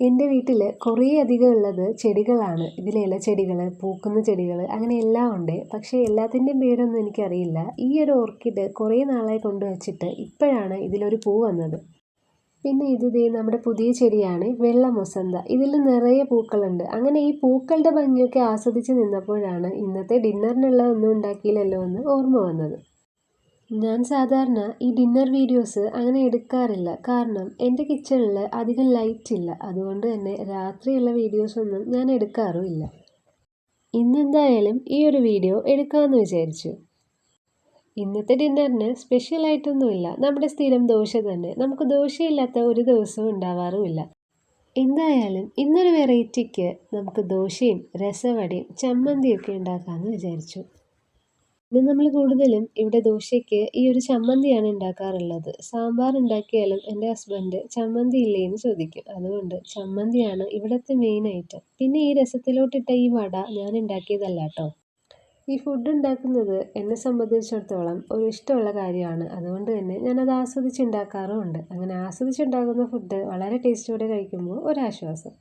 എൻ്റെ വീട്ടിൽ കുറേ അധികം ഉള്ളത് ചെടികളാണ്. ഇതിൽ ഇലച്ചെടികൾ, പൂക്കുന്ന ചെടികൾ അങ്ങനെ എല്ലാം ഉണ്ട്. പക്ഷേ എല്ലാത്തിൻ്റെയും പേരൊന്നും എനിക്കറിയില്ല. ഈ ഒരു ഓർക്കിഡ് കുറേ നാളായി കൊണ്ടുവച്ചിട്ട് ഇപ്പോഴാണ് ഇതിലൊരു പൂ വന്നത്. പിന്നെ ഇത് ദേ നമ്മുടെ പുതിയ ചെടിയാണ് വെള്ള മൊസന്ത. ഇതിൽ നിറയെ പൂക്കളുണ്ട്. അങ്ങനെ ഈ പൂക്കളുടെ ഭംഗിയൊക്കെ ആസ്വദിച്ച് നിന്നപ്പോഴാണ് ഇന്നത്തെ ഡിന്നറിനുള്ള ഒന്നും ഉണ്ടാക്കിയില്ലല്ലോ എന്ന് ഓർമ്മ വന്നത്. ഞാൻ സാധാരണ ഈ ഡിന്നർ വീഡിയോസ് അങ്ങനെ എടുക്കാറില്ല. കാരണം എൻ്റെ കിച്ചണിൽ അധികം ലൈറ്റ് ഇല്ല. അതുകൊണ്ട് തന്നെ രാത്രിയുള്ള വീഡിയോസൊന്നും ഞാൻ എടുക്കാറുമില്ല. ഇന്നെന്തായാലും ഈ ഒരു വീഡിയോ എടുക്കാമെന്ന് വിചാരിച്ചു. ഇന്നത്തെ ഡിന്നറിന് സ്പെഷ്യലായിട്ടൊന്നുമില്ല. നമ്മുടെ സ്ഥിരം ദോശ തന്നെ. നമുക്ക് ദോശയില്ലാത്ത ഒരു ദിവസവും ഉണ്ടാവാറുമില്ല. എന്തായാലും ഇന്നൊരു വെറൈറ്റിക്ക് നമുക്ക് ദോശയും രസവടയും ചമ്മന്തിയൊക്കെ ഉണ്ടാക്കാമെന്ന് വിചാരിച്ചു. പിന്നെ നമ്മൾ കൂടുതലും ഇവിടെ ദോശയ്ക്ക് ഈ ഒരു ചമ്മന്തിയാണ് ഉണ്ടാക്കാറുള്ളത്. സാമ്പാർ ഉണ്ടാക്കിയാലും എൻ്റെ ഹസ്ബൻഡ് ചമ്മന്തി ഇല്ലേ എന്ന് ചോദിക്കും. അതുകൊണ്ട് ചമ്മന്തിയാണ് ഇവിടുത്തെ മെയിൻ ഐറ്റം. പിന്നെ ഈ രസത്തിലോട്ടിട്ട ഈ വട ഞാൻ ഉണ്ടാക്കിയതല്ല കേട്ടോ. ഈ ഫുഡ് ഉണ്ടാക്കുന്നത് എന്നെ സംബന്ധിച്ചിടത്തോളം ഒരു ഇഷ്ടമുള്ള കാര്യമാണ്. അതുകൊണ്ട് തന്നെ ഞാനത് ആസ്വദിച്ചുണ്ടാക്കാറുമുണ്ട്. അങ്ങനെ ആസ്വദിച്ചുണ്ടാക്കുന്ന ഫുഡ് വളരെ ടേസ്റ്റോടെ കഴിക്കുമ്പോൾ ഒരാശ്വാസം.